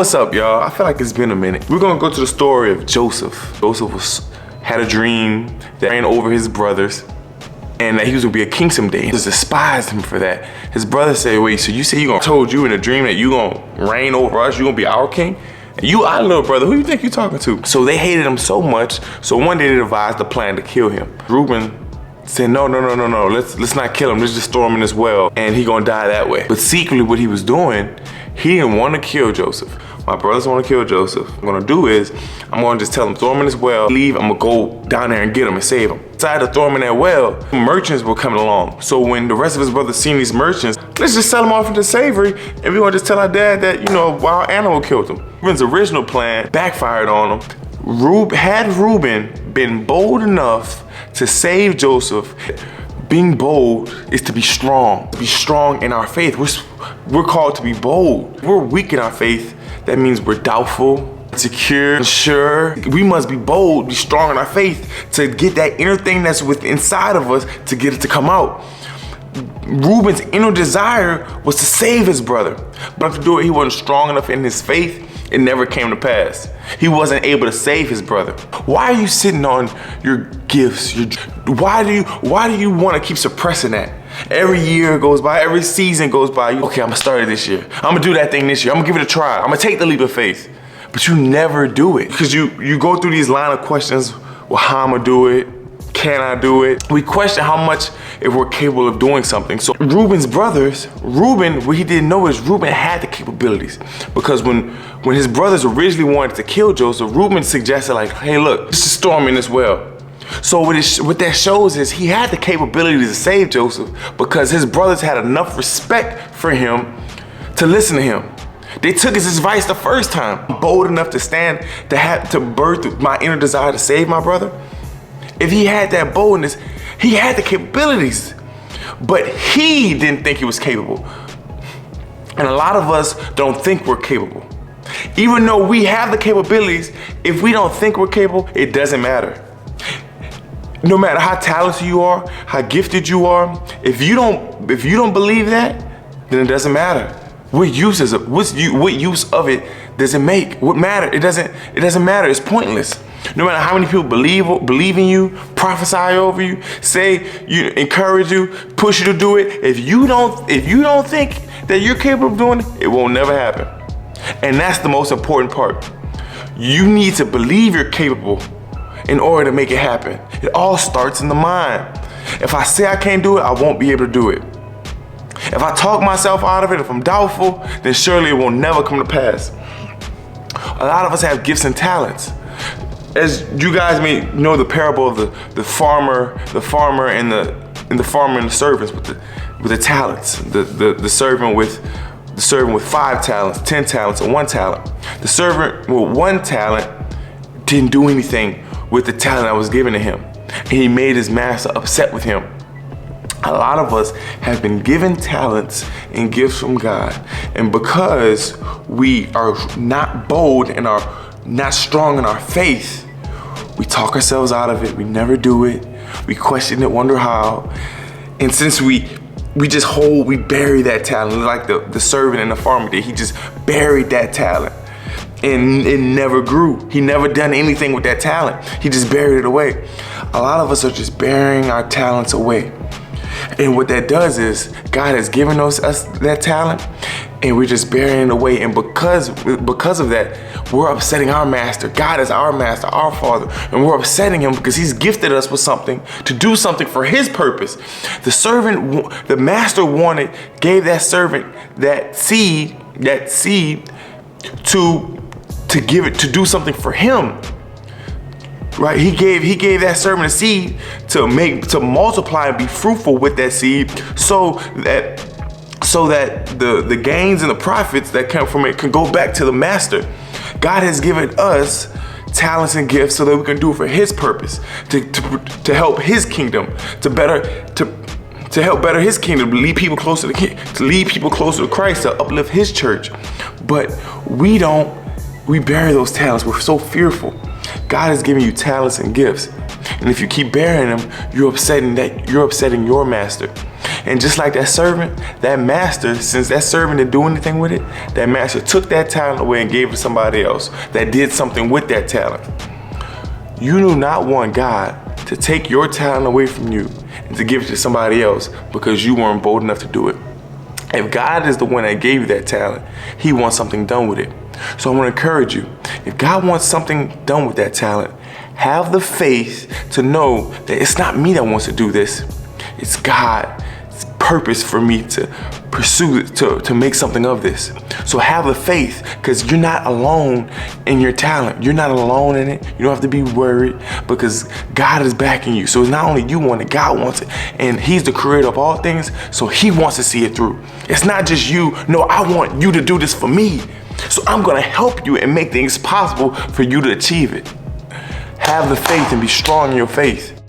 What's up, y'all? I feel like it's been a minute. We're gonna go to the story of Joseph. Joseph had a dream that ran over his brothers and that he was gonna be a king someday. He just despised him for that. His brother said, wait, so you say told you in a dream that you gonna reign over us, you gonna be our king? And you our little brother, who you think you talking to? So they hated him so much, so one day they devised a plan to kill him. Reuben said, no, let's not kill him, let's just throw him in this well and he gonna die that way. But secretly what he was doing, he didn't want to kill Joseph. My brothers want to kill Joseph. What I'm gonna do is, I'm gonna just tell him, throw him in this well, leave, I'm gonna go down there and get him and save him. Decided to throw him in that well, merchants were coming along. So when the rest of his brothers seen these merchants, let's just sell them off into slavery and we're gonna just tell our dad that, a wild animal killed him. Reuben's original plan backfired on him. Had Reuben been bold enough to save Joseph, being bold is to be strong in our faith. We're called to be bold. We're weak in our faith. That means we're doubtful, insecure, unsure. We must be bold, be strong in our faith to get that inner thing that's inside of us, to get it to come out. Reuben's inner desire was to save his brother, but to do it, he wasn't strong enough in his faith. It never came to pass. He wasn't able to save his brother. Why are you sitting on your gifts? Why do you want to keep suppressing that? Every year goes by, every season goes by. Okay, I'm gonna start it this year. I'm gonna do that thing this year. I'm gonna give it a try. I'm gonna take the leap of faith. But you never do it because you go through these line of questions. Well, how I'm gonna do it? Can I do it? We question how much if we're capable of doing something. So Reuben's brothers, what he didn't know is Reuben had the capabilities, because when his brothers originally wanted to kill Joseph, Reuben suggested like, hey, look, let's just throw him in this well. So what that shows is he had the capability to save Joseph because his brothers had enough respect for him to listen to him. They took his advice the first time. Bold enough to stand, to birth my inner desire to save my brother. If he had that boldness, he had the capabilities, but he didn't think he was capable. And a lot of us don't think we're capable. Even though we have the capabilities, if we don't think we're capable, it doesn't matter. No matter how talented you are, how gifted you are, if you don't believe that, then it doesn't matter. What use of it does it make? What matter? It doesn't matter. It's pointless. No matter how many people believe in you, prophesy over you, encourage you, push you to do it, if you don't think that you're capable of doing it, it will never happen. And that's the most important part. You need to believe you're capable in order to make it happen. It all starts in the mind. If I say I can't do it, I won't be able to do it. If I talk myself out of it, if I'm doubtful, then surely it will never come to pass. A lot of us have gifts and talents. As you guys may know the parable of the farmer and the servants with the talents. The servant with 5 talents, 10 talents, and 1 talent. The servant with 1 talent didn't do anything with the talent that was given to him. And he made his master upset with him. A lot of us have been given talents and gifts from God, and because we are not bold and are not strong in our faith, we talk ourselves out of it. We never do it. We question it, wonder how. And since we bury that talent, like the servant and the farmer did. He just buried that talent and it never grew. He never done anything with that talent. He just buried it away. A lot of us are just burying our talents away. And what that does is God has given us that talent and we're just burying it away. And because of that, we're upsetting our master. God is our master, our father, and we're upsetting him because he's gifted us with something to do something for his purpose. The master gave that servant that seed to give it, to do something for him. Right? He gave that servant a seed to multiply and be fruitful with that seed, so that the gains and the profits that come from it can go back to the master. God has given us talents and gifts so that we can do it for his purpose, to help his kingdom, to help better his kingdom, to lead people closer to Christ, to uplift his church. But we bury those talents. We're so fearful. God has given you talents and gifts. And if you keep burying them, you're upsetting your master. And just like that servant, that master, since that servant didn't do anything with it, that master took that talent away and gave it to somebody else that did something with that talent. You do not want God to take your talent away from you and to give it to somebody else because you weren't bold enough to do it. If God is the one that gave you that talent, he wants something done with it. So I want to encourage you, if God wants something done with that talent, have the faith to know that it's not me that wants to do this. It's God's purpose for me to pursue, to make something of this. So have the faith, because you're not alone in your talent. You're not alone in it. You don't have to be worried because God is backing you. So it's not only you want it, God wants it. And he's the creator of all things, so he wants to see it through. It's not just you. No, I want you to do this for me. So I'm going to help you and make things possible for you to achieve it. Have the faith and be strong in your faith.